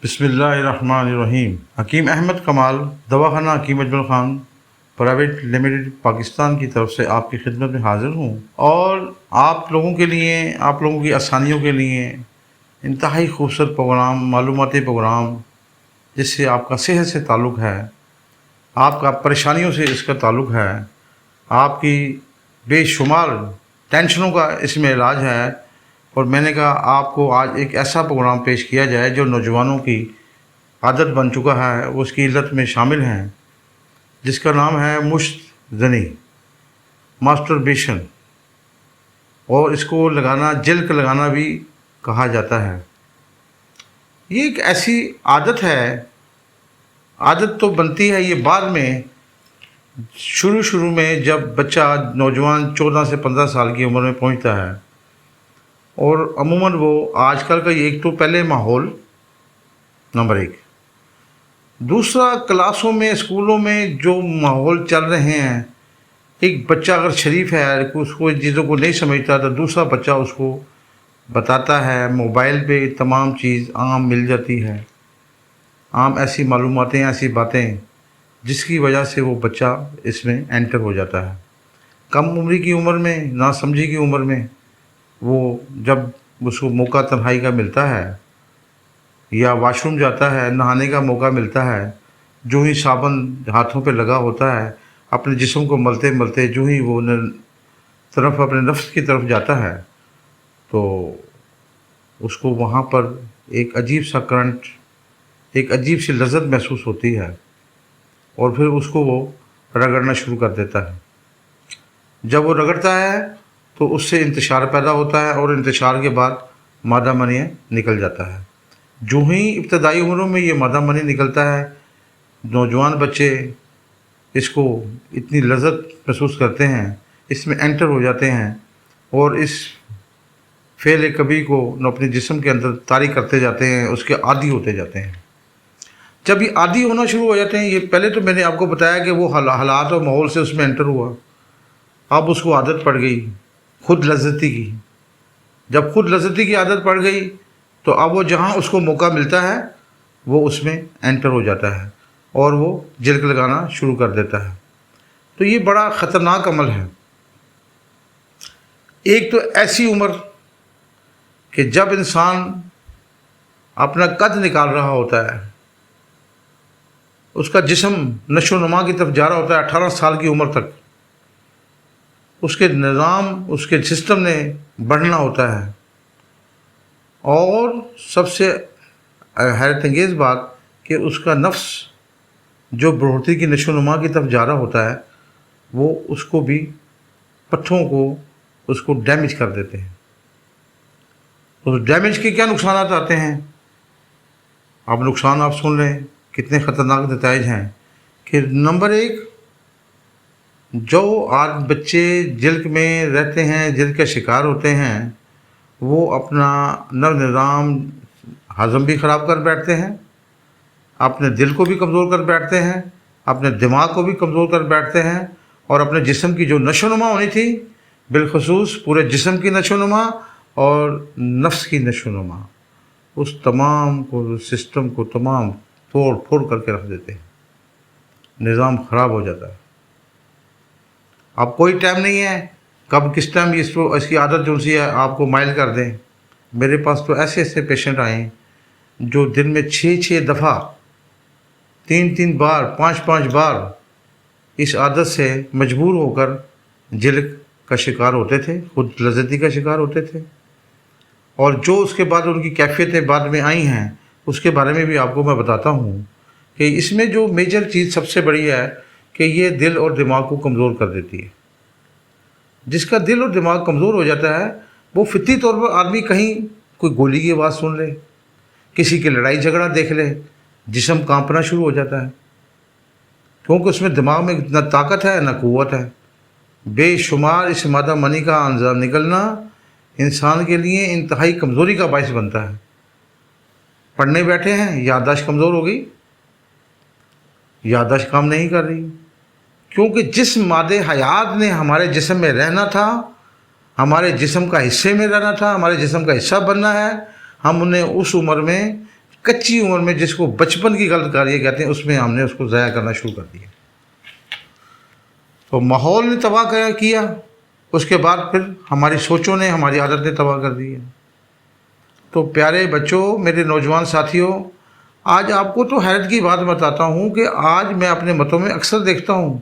بسم اللہ الرحمن الرحیم۔ حکیم احمد کمال، دواخانہ حکیم اجمل خان پرائیویٹ لمیٹڈ پاکستان کی طرف سے آپ کی خدمت میں حاضر ہوں، اور آپ لوگوں کے لیے، آپ لوگوں کی آسانیوں کے لیے انتہائی خوبصورت پروگرام، معلوماتی پروگرام، جس سے آپ کا صحت سے تعلق ہے، آپ کا پریشانیوں سے اس کا تعلق ہے، آپ کی بے شمار ٹینشنوں کا اس میں علاج ہے۔ اور میں نے کہا آپ کو آج ایک ایسا پروگرام پیش کیا جائے جو نوجوانوں کی عادت بن چکا ہے، وہ اس کی علت میں شامل ہیں، جس کا نام ہے مشت زنی، ماسٹربیشن، اور اس کو لگانا، جلک لگانا بھی کہا جاتا ہے۔ یہ ایک ایسی عادت ہے، عادت تو بنتی ہے یہ بعد میں، شروع میں جب بچہ نوجوان 14 سے 15 سال کی عمر میں پہنچتا ہے، اور عموماً وہ آج کل کا ایک تو پہلے ماحول نمبر ایک، دوسرا کلاسوں میں، اسکولوں میں جو ماحول چل رہے ہیں، ایک بچہ اگر شریف ہے، اس کو ان چیزوں کو نہیں سمجھتا، تو دوسرا بچہ اس کو بتاتا ہے، موبائل پہ تمام چیز عام مل جاتی ہے، عام ایسی معلوماتیں، ایسی باتیں، جس کی وجہ سے وہ بچہ اس میں انٹر ہو جاتا ہے۔ کم عمری کی عمر میں، ناسمجھی کی عمر میں، وہ جب اس کو موقع تنہائی کا ملتا ہے، یا واش روم جاتا ہے، نہانے کا موقع ملتا ہے، جو ہی صابن ہاتھوں پہ لگا ہوتا ہے، اپنے جسم کو ملتے ملتے جو ہی وہ طرف اپنے نفس کی طرف جاتا ہے، تو اس کو وہاں پر ایک عجیب سا کرنٹ، ایک عجیب سی لذت محسوس ہوتی ہے، اور پھر اس کو وہ رگڑنا شروع کر دیتا ہے۔ جب وہ رگڑتا ہے تو اس سے انتشار پیدا ہوتا ہے، اور انتشار کے بعد مادہ منی نکل جاتا ہے۔ جو ہی ابتدائی عمروں میں یہ مادہ منی نکلتا ہے، نوجوان بچے اس کو اتنی لذت محسوس کرتے ہیں، اس میں انٹر ہو جاتے ہیں، اور اس فعل کبھی کو اپنے جسم کے اندر طاری کرتے جاتے ہیں، اس کے عادی ہوتے جاتے ہیں۔ جب یہ عادی ہونا شروع ہو جاتے ہیں، یہ پہلے تو میں نے آپ کو بتایا کہ وہ حالات اور ماحول سے اس میں انٹر ہوا، اب اس کو عادت پڑ گئی خود لذتی کی۔ جب خود لذتی کی عادت پڑ گئی تو اب وہ جہاں اس کو موقع ملتا ہے وہ اس میں انٹر ہو جاتا ہے، اور وہ جلک لگانا شروع کر دیتا ہے۔ تو یہ بڑا خطرناک عمل ہے۔ ایک تو ایسی عمر کہ جب انسان اپنا قد نکال رہا ہوتا ہے، اس کا جسم نشو و نما کی طرف جا رہا ہوتا ہے، 18 سال کی عمر تک اس کے نظام، اس کے سسٹم نے بڑھنا ہوتا ہے، اور سب سے حیرت انگیز بات کہ اس کا نفس جو بڑھوتری کی نشو و نما کی طرف جا رہا ہوتا ہے، وہ اس کو بھی پٹھوں کو اس کو ڈیمیج کر دیتے ہیں۔ اس ڈیمیج کے کیا نقصانات آتے ہیں؟ اب نقصان آپ سن لیں، کتنے خطرناک نتائج ہیں۔ کہ نمبر ایک، جو آج بچے جلک میں رہتے ہیں، جلک کا شکار ہوتے ہیں، وہ اپنا نظام ہضم بھی خراب کر بیٹھتے ہیں، اپنے دل کو بھی کمزور کر بیٹھتے ہیں، اپنے دماغ کو بھی کمزور کر بیٹھتے ہیں، اور اپنے جسم کی جو نشو و نما ہونی تھی، بالخصوص پورے جسم کی نشو و نما اور نفس کی نشو و نما، اس تمام کو، سسٹم کو تمام توڑ پھوڑ کر کے رکھ دیتے ہیں، نظام خراب ہو جاتا ہے۔ اب کوئی ٹائم نہیں ہے کب کس ٹائم اس کی عادت جو سی ہے آپ کو مائل کر دیں۔ میرے پاس تو ایسے پیشنٹ آئے ہیں جو دن میں 6 دفعہ، 3 بار، 5 بار اس عادت سے مجبور ہو کر جلک کا شکار ہوتے تھے، خود لذتی کا شکار ہوتے تھے۔ اور جو اس کے بعد ان کی کیفیتیں بعد میں آئی ہیں، اس کے بارے میں بھی آپ کو میں بتاتا ہوں کہ اس میں جو میجر چیز سب سے بڑی ہے کہ یہ دل اور دماغ کو کمزور کر دیتی ہے۔ جس کا دل اور دماغ کمزور ہو جاتا ہے، وہ فطری طور پر آدمی کہیں کوئی گولی کی آواز سن لے، کسی کی لڑائی جھگڑا دیکھ لے، جسم کانپنا شروع ہو جاتا ہے، کیونکہ اس میں دماغ میں نہ طاقت ہے نہ قوت ہے۔ بے شمار اس مادہ منی کا انزام نکلنا انسان کے لیے انتہائی کمزوری کا باعث بنتا ہے۔ پڑھنے بیٹھے ہیں، یادداشت کمزور ہو گئی، یادداشت کام نہیں کر رہی، کیونکہ جس مادے حیات نے ہمارے جسم میں رہنا تھا، ہمارے جسم کا حصے میں رہنا تھا، ہمارے جسم کا حصہ بننا ہے، ہم انہیں اس عمر میں کچی عمر میں جس کو بچپن کی غلط کاریاں کہتے ہیں اس میں ہم نے اس کو ضائع کرنا شروع کر دیا. تو ماحول نے تباہ کیا, اس کے بعد پھر ہماری سوچوں نے, ہماری عادت نے تباہ کر دی ہے. تو پیارے بچوں, میرے نوجوان ساتھیوں, آج آپ کو تو حیرت کی بات بتاتا ہوں کہ آج میں اپنے متوں میں اکثر دیکھتا ہوں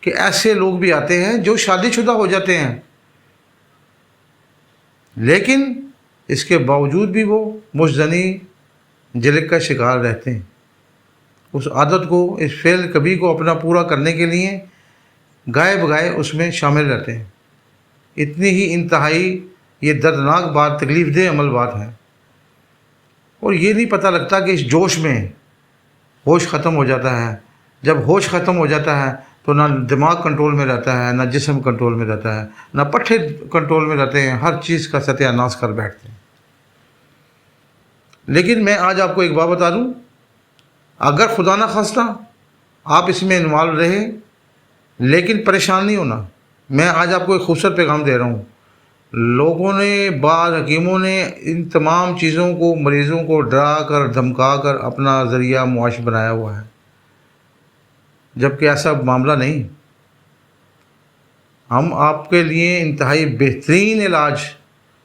کہ ایسے لوگ بھی آتے ہیں جو شادی شدہ ہو جاتے ہیں, لیکن اس کے باوجود بھی وہ مجزنی جلک کا شکار رہتے ہیں. اس عادت کو, اس فعل کبھی کو اپنا پورا کرنے کے لیے گائے بگائے اس میں شامل رہتے ہیں. اتنی ہی انتہائی یہ دردناک بات, تکلیف دہ عمل بات ہے, اور یہ نہیں پتہ لگتا کہ اس جوش میں ہوش ختم ہو جاتا ہے. جب ہوش ختم ہو جاتا ہے تو نہ دماغ کنٹرول میں رہتا ہے, نہ جسم کنٹرول میں رہتا ہے, نہ پٹھے کنٹرول میں رہتے ہیں, ہر چیز کا ستیہ ناش کر بیٹھتے ہیں. لیکن میں آج آپ کو ایک بات بتا دوں, اگر خدا نہ خواستہ آپ اس میں انوالو رہے, لیکن پریشان نہیں ہونا. میں آج آپ کو ایک خوبصورت پیغام دے رہا ہوں. لوگوں نے, بعض حکیموں نے ان تمام چیزوں کو, مریضوں کو ڈرا کر دھمکا کر اپنا ذریعہ معاش بنایا ہوا ہے, جبکہ ایسا معاملہ نہیں. ہم آپ کے لیے انتہائی بہترین علاج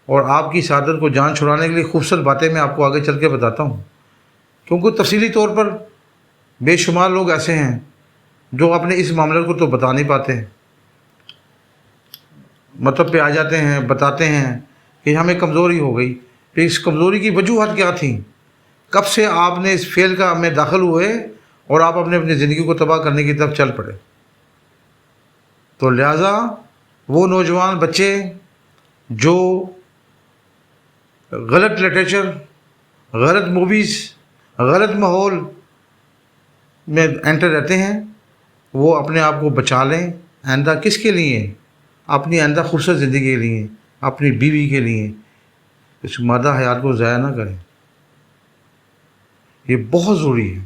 اور آپ کی سعادت کو جان چھڑانے کے لیے خوبصورت باتیں میں آپ کو آگے چل کے بتاتا ہوں, کیونکہ تفصیلی طور پر بے شمار لوگ ایسے ہیں جو اپنے اس معاملے کو تو بتا نہیں پاتے, مطلب پہ آ جاتے ہیں, بتاتے ہیں کہ ہمیں کمزوری ہو گئی. پھر اس کمزوری کی وجوہات کیا تھیں, کب سے آپ نے اس فعل کا میں داخل ہوئے اور آپ اپنی زندگی کو تباہ کرنے کی طرف چل پڑے. تو لہٰذا وہ نوجوان بچے جو غلط لٹریچر, غلط موویز, غلط ماحول میں انٹر رہتے ہیں, وہ اپنے آپ کو بچا لیں. آئندہ کس کے لیے؟ اپنی آئندہ خوبصورت زندگی کے لیے, اپنی بیوی کے لیے. اس مادہ حیات کو ضائع نہ کریں, یہ بہت ضروری ہے,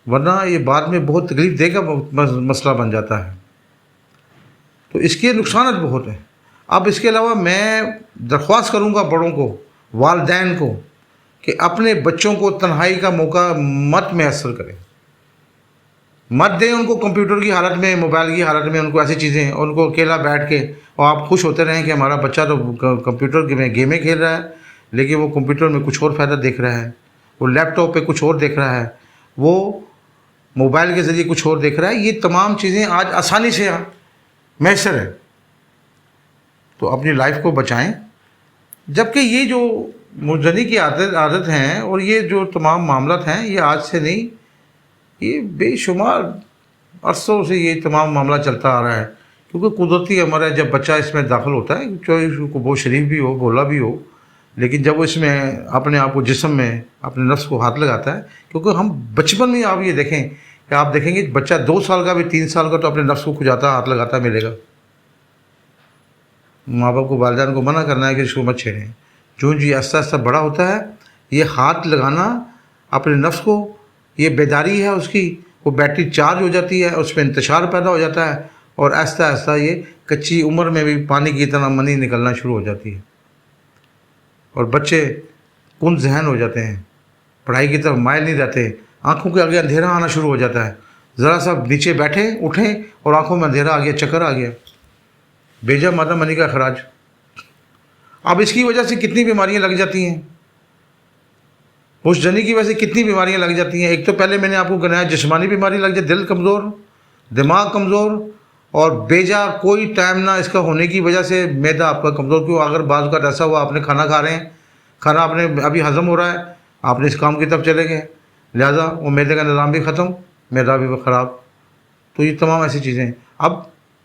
ورنہ یہ بعد میں بہت تکلیف دے گا مسئلہ بن جاتا ہے. تو اس کے نقصانات بہت ہیں. اب اس کے علاوہ میں درخواست کروں گا بڑوں کو, والدین کو, کہ اپنے بچوں کو تنہائی کا موقع مت میسر کریں, مت دیں ان کو کمپیوٹر کی حالت میں, موبائل کی حالت میں ان کو ایسی چیزیں, ان کو اکیلا بیٹھ کے, اور آپ خوش ہوتے رہیں کہ ہمارا بچہ تو کمپیوٹر میں گیمیں کھیل رہا ہے, لیکن وہ کمپیوٹر میں کچھ اور فائدہ دیکھ رہا ہے, وہ لیپ ٹاپ پہ کچھ اور دیکھ رہا ہے, وہ موبائل کے ذریعے کچھ اور دیکھ رہا ہے. یہ تمام چیزیں آج آسانی سے میسر ہے, تو اپنی لائف کو بچائیں. جبکہ یہ جو مجزنی کی عادت ہیں اور یہ جو تمام معاملات ہیں, یہ آج سے نہیں, یہ بے شمار عرصوں سے یہ تمام معاملہ چلتا آ رہا ہے. کیونکہ قدرتی امر ہے, جب بچہ اس میں داخل ہوتا ہے, چاہے اس کو وہ شریف بھی ہو, بولا بھی ہو, لیکن جب وہ اس میں اپنے آپ کو جسم میں اپنے نفس کو ہاتھ لگاتا ہے, کیونکہ ہم بچپن میں آپ یہ دیکھیں کہ آپ دیکھیں گے بچہ 2 سال کا بھی 3 سال کا تو اپنے نفس کو کھجاتا, ہاتھ لگاتا ملے گا. ماں باپ کو, والدین کو منع کرنا ہے کہ اس کو مت چھیڑیں. جو یہ آہستہ آہستہ بڑا ہوتا ہے, یہ ہاتھ لگانا اپنے نفس کو, یہ بیداری ہے اس کی, وہ بیٹری چارج ہو جاتی ہے, اس میں انتشار پیدا ہو جاتا ہے, اور آہستہ آہستہ یہ کچی عمر میں بھی پانی کی طرح منی نکلنا شروع ہو جاتی ہے, اور بچے کن ذہن ہو جاتے ہیں, پڑھائی کی طرف مائل نہیں رہتے, آنکھوں کے آگے اندھیرا آنا شروع ہو جاتا ہے. ذرا سا نیچے بیٹھیں, اٹھیں اور آنکھوں میں اندھیرا آ گیا, چکر آ گیا, بھیجا مادہ منی کا اخراج. اب اس کی وجہ سے کتنی بیماریاں لگ جاتی ہیں, مجزنی کی وجہ سے کتنی بیماریاں لگ جاتی ہیں. ایک تو پہلے میں نے آپ کو گنایا, جسمانی بیماری لگ جائے, دل کمزور, دماغ کمزور, اور بیجا کوئی ٹائم نہ اس کا ہونے کی وجہ سے معدہ آپ کا کمزور. کیوں؟ اگر بعض کا ایسا ہوا, آپ نے کھانا کھا رہے ہیں, کھانا آپ نے ابھی ہضم ہو رہا ہے, آپ نے اس کام کی طرف چلے گئے, لہٰذا وہ معدے کا نظام بھی ختم, معدہ بھی خراب. تو یہ تمام ایسی چیزیں. اب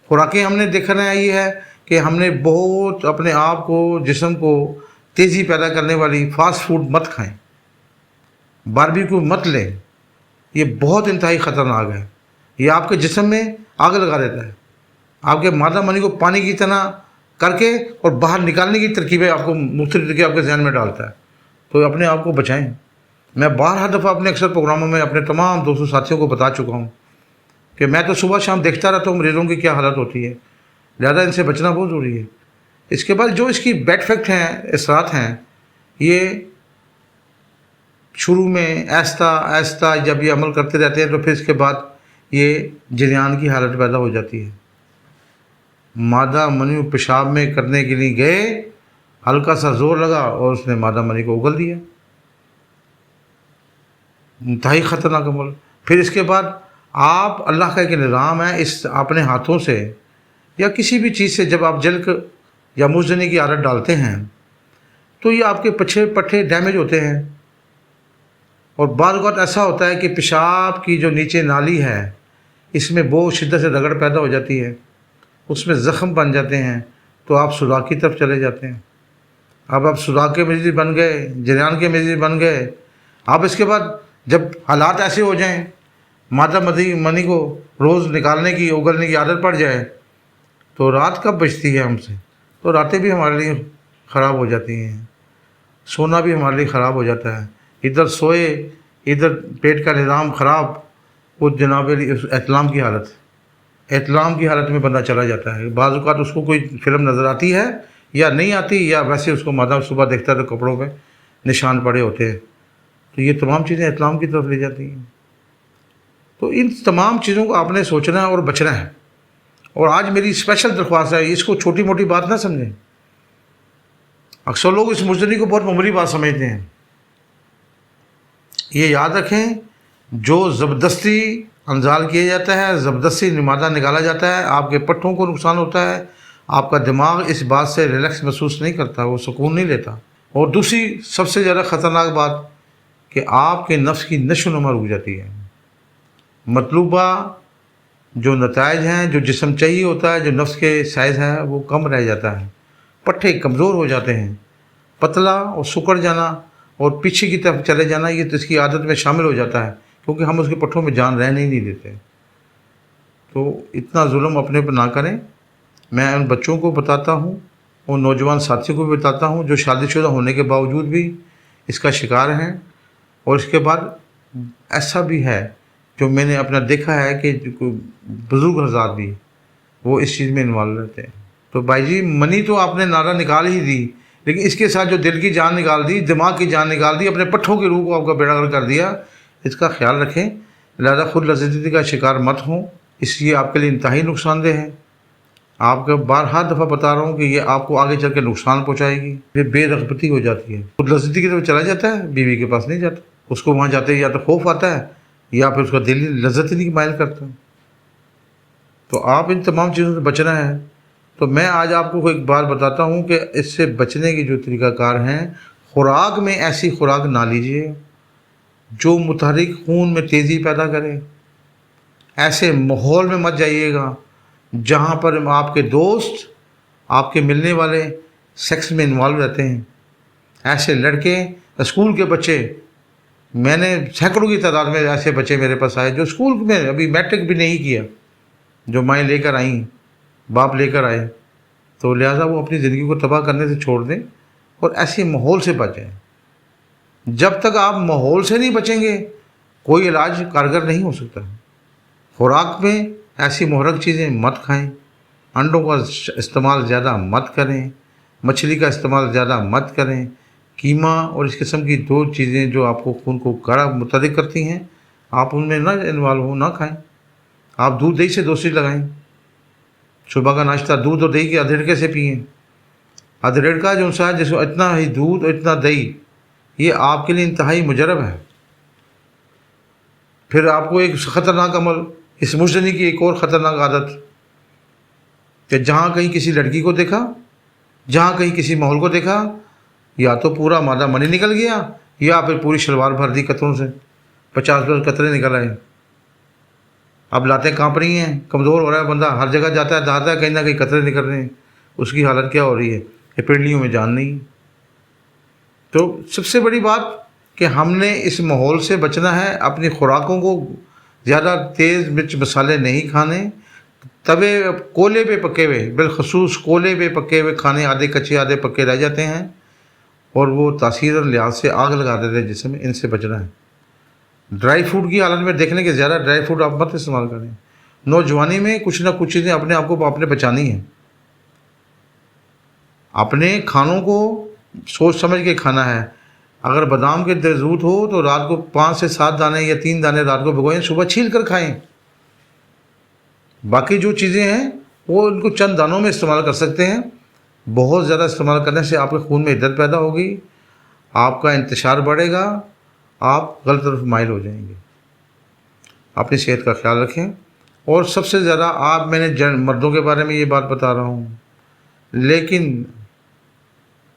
خوراکیں ہم نے دیکھنا یہ ہے کہ ہم نے بہت اپنے آپ کو, جسم کو تیزی پیدا کرنے والی فاسٹ فوڈ مت کھائیں, باربیکیو مت لیں. یہ بہت انتہائی خطرناک ہے, یہ آپ کے جسم میں آگ لگا دیتا ہے, آپ کے مادہ منی کو پانی کی طرح کر کے اور باہر نکالنے کی ترکیبیں آپ کو مختلف طریقے آپ کے ذہن میں ڈالتا ہے. تو اپنے آپ کو بچائیں. میں ہر دفعہ اپنے اکثر پروگراموں میں اپنے تمام دوستوں ساتھیوں کو بتا چکا ہوں کہ میں تو صبح شام دیکھتا رہتا ہوں مریضوں کی کیا حالت ہوتی ہے, لہذا ان سے بچنا بہت ضروری ہے. اس کے بعد جو اس کی بیڈ افیکٹ ہیں, اثرات ہیں, یہ شروع میں آہستہ آہستہ جب یہ عمل کرتے رہتے ہیں تو پھر اس کے بعد یہ جریان کی حالت پیدا ہو جاتی ہے. مادہ منی پیشاب میں کرنے کے لیے گئے، ہلکا سا زور لگا اور اس نے مادہ منی کو اگل دیا. انتہائی خطرناک عمل. پھر اس کے بعد آپ، اللہ کا ایک نظام ہے، اس اپنے ہاتھوں سے یا کسی بھی چیز سے جب آپ جلک یا مزدنی کی عادت ڈالتے ہیں تو یہ آپ کے پٹھے ڈیمیج ہوتے ہیں. اور بعض اوقات ایسا ہوتا ہے کہ پیشاب کی جو نیچے نالی ہے اس میں بہت شدت سے رگڑ پیدا ہو جاتی ہے، اس میں زخم بن جاتے ہیں، تو آپ سوراخ کی طرف چلے جاتے ہیں. اب آپ سوراخ کے مریض بن گئے، جریان کے مریض بن گئے. آپ اس کے بعد جب حالات ایسے ہو جائیں، مادہ منی کو روز نکالنے کی، اگلنے کی عادت پڑ جائے، تو رات کب بچتی ہے ہم سے؟ تو راتیں بھی ہمارے لیے خراب ہو جاتی ہیں، سونا بھی ہمارے لیے خراب ہو جاتا ہے. ادھر سوئے، ادھر پیٹ کا نظام خراب، وہ جناب احتلام کی حالت میں بندہ چلا جاتا ہے. بعض اوقات اس کو کوئی فلم نظر آتی ہے یا نہیں آتی، یا ویسے اس کو مادہ صبح دیکھتا ہے تو کپڑوں پہ نشان پڑے ہوتے ہیں. تو یہ تمام چیزیں احتلام کی طرف لے جاتی ہیں. تو ان تمام چیزوں کو آپ نے سوچنا ہے اور بچنا ہے. اور آج میری اسپیشل درخواست ہے، اس کو چھوٹی موٹی بات نہ سمجھیں. اکثر لوگ اس مزدنی کو بہت معمولی بات سمجھتے ہیں. یہ یاد رکھیں، جو زبردستی انزال کیا جاتا ہے، زبردستی مادہ نکالا جاتا ہے، آپ کے پٹھوں کو نقصان ہوتا ہے. آپ کا دماغ اس بات سے ریلیکس محسوس نہیں کرتا، وہ سکون نہیں لیتا. اور دوسری سب سے زیادہ خطرناک بات کہ آپ کے نفس کی نشو و نما رک جاتی ہے. مطلوبہ جو نتائج ہیں، جو جسم چاہیے ہوتا ہے، جو نفس کے سائز ہے، وہ کم رہ جاتا ہے. پٹھے کمزور ہو جاتے ہیں. پتلا اور سکڑ جانا اور پیچھے کی طرف چلے جانا، یہ تو اس کی عادت میں شامل ہو جاتا ہے، کیونکہ ہم اس کے پٹھوں میں جان رہنے ہی نہیں دیتے. تو اتنا ظلم اپنے پر نہ کریں. میں ان بچوں کو بتاتا ہوں، ان نوجوان ساتھیوں کو بھی بتاتا ہوں جو شادی شدہ ہونے کے باوجود بھی اس کا شکار ہیں. اور اس کے بعد ایسا بھی ہے جو میں نے اپنا دیکھا ہے کہ بزرگ حضرات بھی وہ اس چیز میں انوالو رہتے ہیں. تو بھائی جی، منی تو آپ نے نعرہ نکال ہی دی، لیکن اس کے ساتھ جو دل کی جان نکال دی، دماغ کی جان نکال دی، اپنے پٹھوں کی روح کو آپ کا بیڑا غرق کر دیا. اس کا خیال رکھیں. لہذا خود لذیذی کا شکار مت ہوں، اس لیے آپ کے لیے انتہائی نقصان دہ ہے. آپ کو بارہا دفعہ بتا رہا ہوں کہ یہ آپ کو آگے چل کے نقصان پہنچائے گی. یہ بے رغبتی ہو جاتی ہے. خود لذیذی کی طرف چلا جاتا ہے، بیوی کے پاس نہیں جاتا. اس کو وہاں جاتے یا تو خوف آتا ہے یا پھر اس کا دل لذت نہیں مائل کرتا. تو آپ ان تمام چیزوں سے بچنا ہے. تو میں آج آپ کو ایک بات بتاتا ہوں کہ اس سے بچنے کی جو طریقہ کار ہیں، خوراک میں ایسی خوراک نہ لیجیے جو متحرک خون میں تیزی پیدا کرے. ایسے ماحول میں مت جائیے گا جہاں پر آپ کے دوست، آپ کے ملنے والے سیکس میں انوالو رہتے ہیں. ایسے لڑکے، اسکول کے بچے، میں نے سینکڑوں کی تعداد میں ایسے بچے میرے پاس آئے جو اسکول میں ابھی میٹرک بھی نہیں کیا، جو مائیں لے کر آئیں، باپ لے کر آئے. تو لہٰذا وہ اپنی زندگی کو تباہ کرنے سے چھوڑ دیں اور ایسے ماحول سے بچیں. جب تک آپ ماحول سے نہیں بچیں گے کوئی علاج کارگر نہیں ہو سکتا. خوراک میں ایسی محرک چیزیں مت کھائیں. انڈوں کا استعمال زیادہ مت کریں. مچھلی کا استعمال زیادہ مت کریں. قیمہ اور اس قسم کی دو چیزیں جو آپ کو خون کو گاڑھا متحرک کرتی ہیں، آپ ان میں نہ انوالو ہوں، نہ کھائیں. آپ دودھ دہی سے دوستی لگائیں. صبح کا ناشتہ دودھ اور دہی کے ادھیڑکے سے پئیں. ادھیڑکا جو ہے جس کو اتنا ہی دودھ اور اتنا دہی، یہ آپ کے لیے انتہائی مجرب ہے. پھر آپ کو ایک خطرناک عمل، اس مزدنی کی ایک اور خطرناک عادت کہ جہاں کہیں کسی لڑکی کو دیکھا، جہاں کہیں کسی ماحول کو دیکھا، یا تو پورا مادہ منی نکل گیا یا پھر پوری شلوار بھر دی قطروں سے، 50 قطرے نکل آئے. اب لاتیں کانپ رہی ہیں، کمزور ہو رہا ہے بندہ، ہر جگہ جاتا ہے دہاتا ہے کہیں نہ کہیں قطرے نکل رہے ہیں. اس کی حالت کیا ہو رہی ہے کہ پنڈلیوں میں جان نہیں. تو سب سے بڑی بات کہ ہم نے اس ماحول سے بچنا ہے. اپنی خوراکوں کو زیادہ تیز مرچ مسالے نہیں کھانے. توے کولے پہ پکے ہوئے، بالخصوص کولے پہ پکے ہوئے کھانے آدھے کچے آدھے پکے رہ جاتے ہیں اور وہ تاثیر اور لحاظ سے آگ لگا دیتے ہیں جسم میں. ان سے بچنا ہے. ڈرائی فروٹ کی حالت میں دیکھنے کے زیادہ ڈرائی فروٹ آپ مت استعمال کریں. نوجوانی میں کچھ نہ کچھ چیزیں اپنے آپ کو آپ نے بچانی ہیں. اپنے کھانوں کو سوچ سمجھ کے کھانا ہے. اگر بادام کے ضرورت ہو تو رات کو 5 سے 7 دانے یا 3 دانے رات کو بھگوئیں، صبح چھیل کر کھائیں۔ باقی جو چیزیں ہیں وہ ان کو چند دانوں میں استعمال کر سکتے ہیں۔ بہت زیادہ استعمال کرنے سے آپ کے خون میں عدت پیدا ہوگی، آپ کا انتشار بڑھے گا، آپ غلط طرف مائل ہو جائیں گے۔ اپنی صحت کا خیال رکھیں۔ اور سب سے زیادہ میں نے مردوں کے بارے میں یہ بات بتا رہا ہوں، لیکن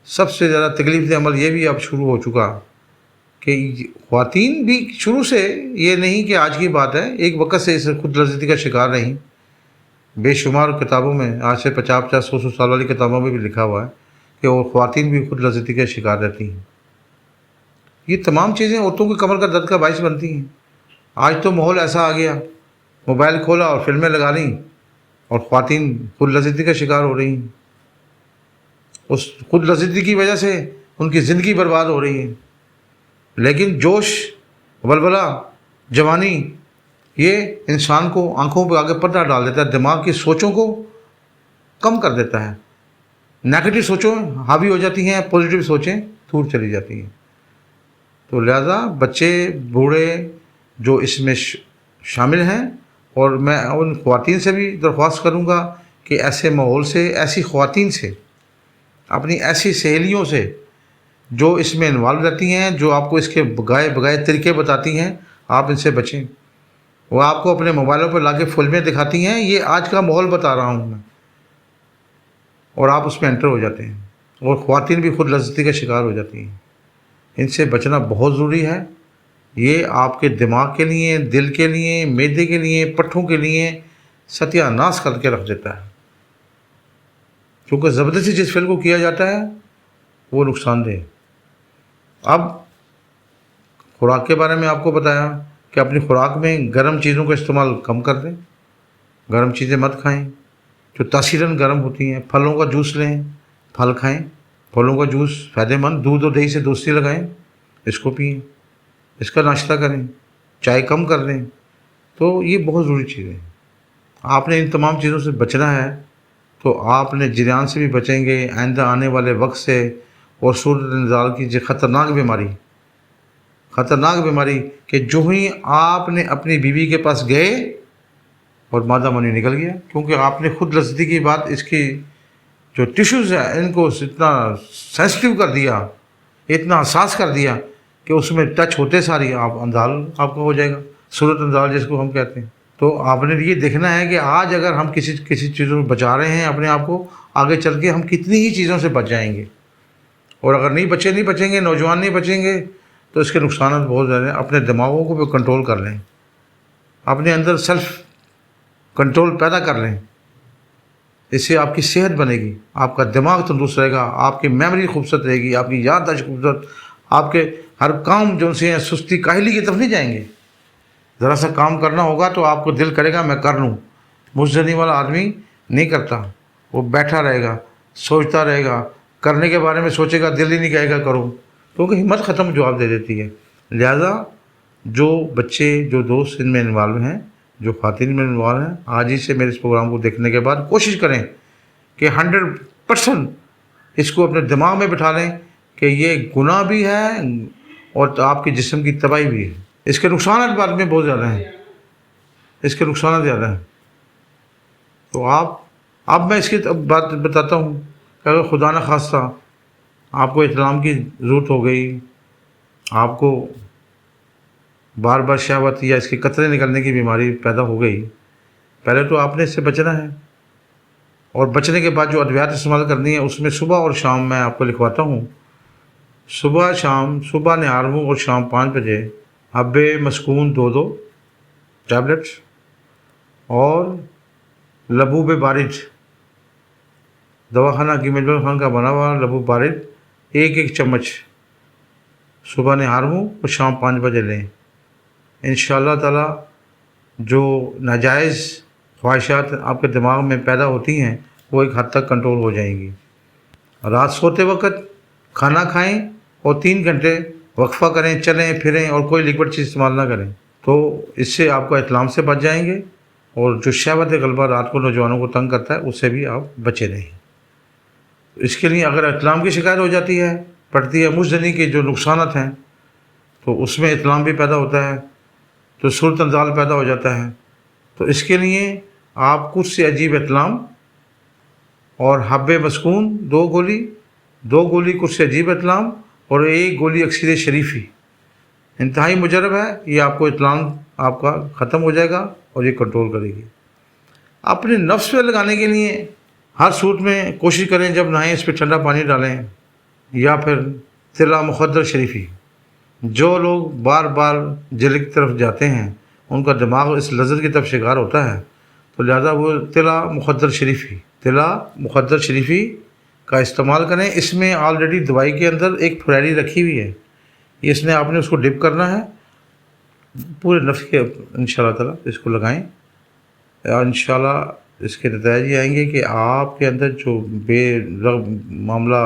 سب سے زیادہ تکلیف دہ عمل یہ بھی اب شروع ہو چکا کہ خواتین بھی شروع سے، یہ نہیں کہ آج کی بات ہے، ایک وقت سے اس خود لذتی کا شکار رہیں۔ بے شمار کتابوں میں، آج سے 50 100 سال والی کتابوں میں بھی لکھا ہوا ہے کہ وہ خواتین بھی خود لذتی کا شکار رہتی ہیں۔ یہ تمام چیزیں عورتوں کی کمر کا درد کا باعث بنتی ہیں۔ آج تو ماحول ایسا آ گیا، موبائل کھولا اور فلمیں لگا لیں اور خواتین خود لذتی کا شکار ہو رہی ہیں۔ اس خود لذتی کی وجہ سے ان کی زندگی برباد ہو رہی ہے۔ لیکن جوش، ولولہ، جوانی، یہ انسان کو آنکھوں پہ آگے پردہ ڈال دیتا ہے، دماغ کی سوچوں کو کم کر دیتا ہے۔ نیگیٹو سوچوں حاوی ہو جاتی ہیں، پازیٹیو سوچیں دور چلی جاتی ہیں۔ تو لہذا بچے، بوڑھے جو اس میں شامل ہیں، اور میں ان خواتین سے بھی درخواست کروں گا کہ ایسے ماحول سے، ایسی خواتین سے، اپنی ایسی سہیلیوں سے جو اس میں انوالو رہتی ہیں، جو آپ کو اس کے بگائے طریقے بتاتی ہیں، آپ ان سے بچیں۔ وہ آپ کو اپنے موبائلوں پر لا کے فلمیں دکھاتی ہیں، یہ آج کا ماحول بتا رہا ہوں میں، اور آپ اس میں انٹر ہو جاتے ہیں، اور خواتین بھی خود لذتی کا شکار ہو جاتی ہیں۔ ان سے بچنا بہت ضروری ہے۔ یہ آپ کے دماغ کے لیے، دل کے لیے، معدے کے لیے، پٹھوں کے لیے ستیہ ناش کر کے رکھ دیتا ہے، کیونکہ زبردستی جس فعل کو کیا جاتا ہے وہ نقصان دہ۔ اب خوراک کے بارے میں آپ کو بتایا کہ اپنی خوراک میں گرم چیزوں کا استعمال کم کر دیں، گرم چیزیں مت کھائیں جو تاثیراً گرم ہوتی ہیں۔ پھلوں کا جوس لیں، پھل کھائیں، پھلوں کا جوس فائدہ مند، دودھ اور دہی سے دوستی لگائیں، اس کو پئیں، اس کا ناشتہ کریں، چائے کم کر دیں۔ تو یہ بہت ضروری چیزیں ہیں۔ آپ نے ان تمام چیزوں سے بچنا ہے تو آپ نے جریان سے بھی بچیں گے، آئندہ آنے والے وقت سے، اور صورت نزال کی جو خطرناک بیماری کہ جو ہی آپ نے اپنی بیوی کے پاس گئے اور مادہ منی نکل گیا، کیونکہ آپ نے خود لذتی کی بات، اس کی جو ٹیشوز ہیں ان کو اتنا سینسٹیو کر دیا، اتنا حساس کر دیا کہ اس میں ٹچ ہوتے ساری اندال آپ کا ہو جائے گا، صورت اندال جس کو ہم کہتے ہیں۔ تو آپ نے یہ دیکھنا ہے کہ آج اگر ہم کسی چیزوں میں بچا رہے ہیں اپنے آپ کو، آگے چل کے ہم کتنی ہی چیزوں سے بچ جائیں گے۔ اور اگر نہیں بچیں گے، نوجوان نہیں بچیں گے، تو اس کے نقصانات بہت زیادہ ہیں۔ اپنے دماغوں کو بھی کنٹرول کر لیں، اپنے اندر سیلف کنٹرول پیدا کر لیں، اس سے آپ کی صحت بنے گی، آپ کا دماغ تندرست رہے گا، آپ کی میموری خوبصورت رہے گی، آپ کی یادداشت خوبصورت، آپ کے ہر کام جو سے ہیں سستی کاہلی کی طرف نہیں جائیں گے۔ ذرا سا کام کرنا ہوگا تو آپ کو دل کرے گا میں کر لوں۔ مجزنی والا آدمی نہیں کرتا، وہ بیٹھا رہے گا، سوچتا رہے گا، کرنے کے بارے میں سوچے گا، دل ہی نہیں کہے گا کرو، کیونکہ ہمت ختم جواب دے دیتی ہے۔ لہذا جو بچے، جو دوست ان میں انوالو ہیں، جو خواتین میں انوالو ہیں، آج ہی سے میرے اس پروگرام کو دیکھنے کے بعد کوشش کریں کہ 100% اس کو اپنے دماغ میں بٹھا لیں کہ یہ گناہ بھی ہے اور آپ کے جسم کی تباہی بھی ہے۔ اس کے نقصانات بعد میں بہت زیادہ ہیں، اس کے نقصانات زیادہ ہیں۔ تو اب میں اس کی بات بتاتا ہوں کہ اگر خدا نہ خواستہ آپ کو احترام کی ضرورت ہو گئی، آپ کو بار بار شہوت یا اس کے قطرے نکلنے کی بیماری پیدا ہو گئی، پہلے تو آپ نے اس سے بچنا ہے، اور بچنے کے بعد جو ادویات استعمال کرنی ہے اس میں صبح اور شام میں آپ کو لکھواتا ہوں۔ صبح نہار اور شام 5 بجے حب مسکون 2 ٹیبلٹس، اور لبوب بارد، دواخانہ حکیم اجمل خان کا بنا ہوا لبوب بارد 1 چمچ صبح نہار اور شام 5 بجے لیں۔ انشاءاللہ تعالی جو ناجائز خواہشات آپ کے دماغ میں پیدا ہوتی ہیں وہ ایک حد تک کنٹرول ہو جائیں گی۔ رات سوتے وقت کھانا کھائیں اور 3 گھنٹے وقفہ کریں، چلیں پھریں، اور کوئی لیکوڈ چیز استعمال نہ کریں، تو اس سے آپ کو احتلام سے بچ جائیں گے، اور جو شہوت غلبہ رات کو نوجوانوں کو تنگ کرتا ہے اس سے بھی آپ بچے رہیں۔ اس کے لیے اگر احتلام کی شکایت ہو جاتی ہے پڑتی ہے مجزنی کے جو نقصانات ہیں تو اس میں اطلام بھی پیدا ہوتا ہے، تو صورت انزال پیدا ہو جاتا ہے۔ تو اس کے لیے آپ کچھ سے عجیب اطلام اور حب مسکون 2 گولی کچھ سے عجیب اطلام اور 1 گولی اکسیر شریفی انتہائی مجرب ہے، یہ آپ کو اطلام آپ کا ختم ہو جائے گا اور یہ کنٹرول کرے گی۔ اپنے نفس پہ لگانے کے لیے ہر صورت میں کوشش کریں جب نہائیں اس پہ ٹھنڈا پانی ڈالیں یا پھر طلا مخدر شریفی۔ جو لوگ بار بار جل کی طرف جاتے ہیں ان کا دماغ اس لذت کی طرف شکار ہوتا ہے، تو لہذا وہ طلا مخدر شریفی کا استعمال کریں۔ اس میں آلریڈی دوائی کے اندر ایک پھریری رکھی ہوئی ہے، اس نے آپ نے اس کو ڈپ کرنا ہے پورے نفس کے، انشاءاللہ تعالیٰ اس کو لگائیں اور انشاءاللہ اس کے نتائج یہ آئیں گے کہ آپ کے اندر جو بے رغب معاملہ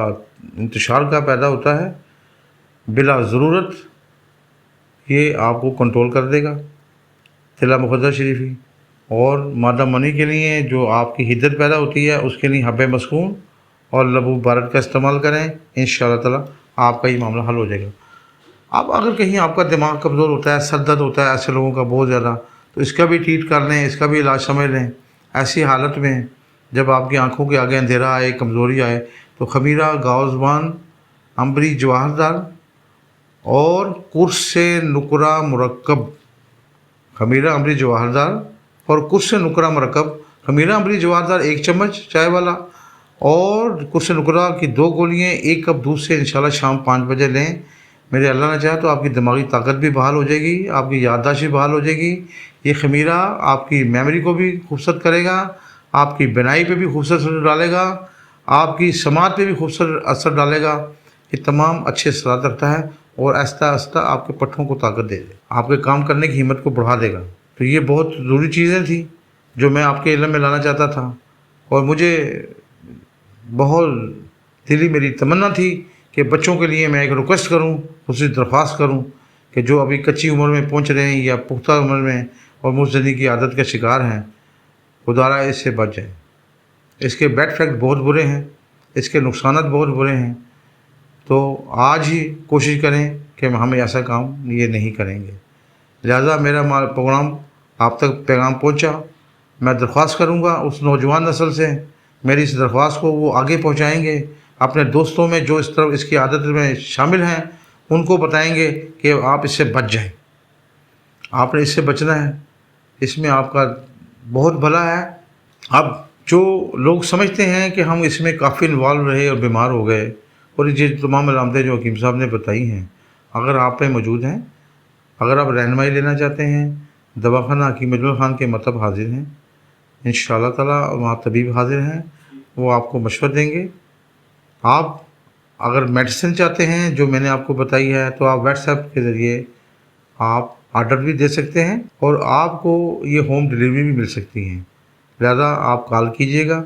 انتشار کا پیدا ہوتا ہے بلا ضرورت، یہ آپ کو کنٹرول کر دے گا طلا مخدر شریفی۔ اور مادہ منی کے لیے جو آپ کی حدت پیدا ہوتی ہے اس کے لیے حب مسکون اور لبو بارد کا استعمال کریں، انشاءاللہ تعالیٰ آپ کا یہ معاملہ حل ہو جائے گا۔ اب اگر کہیں آپ کا دماغ کمزور ہوتا ہے، سر درد ہوتا ہے ایسے لوگوں کا بہت زیادہ، تو اس کا بھی ٹریٹ کر لیں، اس کا بھی علاج سمجھ لیں۔ ایسی حالت میں جب آپ کی آنکھوں کے آگے اندھیرا آئے، کمزوری آئے، تو خمیرہ گاؤزبان امبری جواہر دار اور قرص نقرہ مرکب، خمیرہ امبری جواہر دار اور قرص نقرہ مرکب، خمیرہ امبری جواہر دار 1 چمچ چائے والا اور قرص نقرہ کی 2 گولیاں 1 کپ دودھ سے انشاءاللہ شام 5 بجے لیں۔ میرے اللہ نے چاہا تو آپ کی دماغی طاقت بھی بحال ہو جائے گی، آپ کی یادداشت بھی بحال ہو جائے گی۔ یہ خمیرہ آپ کی میموری کو بھی خوبصورت کرے گا، آپ کی بینائی پہ بھی خوبصورت اثر ڈالے گا، آپ کی سماعت پہ بھی خوبصورت اثر ڈالے گا۔ یہ تمام اچھے اثرات رکھتا ہے اور آہستہ آہستہ آپ کے پٹھوں کو طاقت دے گا، آپ کے کام کرنے کی ہمت کو بڑھا دے گا۔ تو یہ بہت ضروری چیزیں تھیں جو میں آپ کے علم میں لانا چاہتا تھا، اور مجھے بہت دلی میری تمنا تھی کہ بچوں کے لیے میں ایک ریکویسٹ کروں، خصوصی درخواست کروں کہ جو ابھی کچی عمر میں پہنچ رہے ہیں یا پختہ عمر میں اور مزدنی کی عادت کا شکار ہیں، خدارا اس سے بچ جائیں۔ اس کے بیڈ افیکٹ بہت برے ہیں، اس کے نقصانات بہت برے ہیں، تو آج ہی کوشش کریں کہ ہم ایسا کام یہ نہیں کریں گے۔ لہذا میرا پروگرام آپ تک پیغام پہنچا، میں درخواست کروں گا اس نوجوان نسل سے، میری اس درخواست کو وہ آگے پہنچائیں گے، اپنے دوستوں میں جو اس کی عادت میں شامل ہیں ان کو بتائیں گے کہ آپ اس سے بچ جائیں، آپ نے اس سے بچنا ہے، اس میں آپ کا بہت بھلا ہے۔ اب جو لوگ سمجھتے ہیں کہ ہم اس میں کافی انوالو رہے اور بیمار ہو گئے، اور یہ تمام علامتیں جو حکیم صاحب نے بتائی ہیں اگر آپ پہ موجود ہیں، اگر آپ رہنمائی لینا چاہتے ہیں، دواخانہ حکیم اجمل خان کے مطب حاضر ہیں، انشاءاللہ تعالیٰ وہاں طبیب حاضر ہیں، وہ آپ کو مشورہ دیں گے۔ آپ اگر میڈیسن چاہتے ہیں جو میں نے آپ کو بتائی ہے تو آپ واٹس ایپ کے ذریعے آپ آرڈر بھی دے سکتے ہیں اور آپ کو یہ ہوم ڈلیوری بھی مل سکتی ہیں، لہذا آپ کال کیجئے گا۔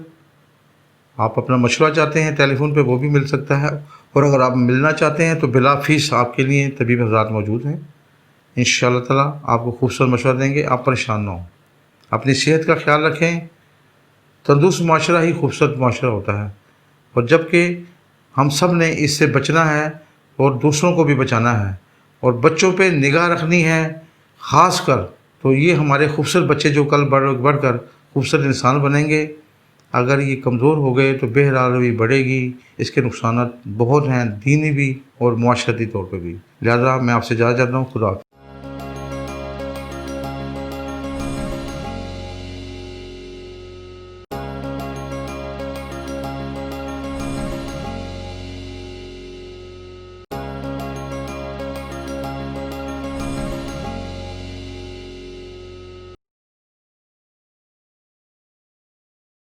آپ اپنا مشورہ چاہتے ہیں ٹیلی فون پہ وہ بھی مل سکتا ہے، اور اگر آپ ملنا چاہتے ہیں تو بلا فیس آپ کے لیے طبیب حضرات موجود ہیں، انشاءاللہ تعالیٰ آپ کو خوبصورت مشورہ دیں گے، آپ پریشان نہ ہوں۔ اپنی صحت کا خیال رکھیں، تندرست معاشرہ ہی خوبصورت معاشرہ ہوتا ہے، اور جب کہ ہم سب نے اس سے بچنا ہے اور دوسروں کو بھی بچانا ہے، اور بچوں پہ نگاہ رکھنی ہے خاص کر، تو یہ ہمارے خوبصورت بچے جو کل بڑھ کر خوبصورت انسان بنیں گے، اگر یہ کمزور ہو گئے تو بے روی بڑھے گی، اس کے نقصانات بہت ہیں، دینی بھی اور معاشرتی طور پہ بھی۔ لہذا میں آپ سے اجازت چاہتا ہوں، خدا حافظ۔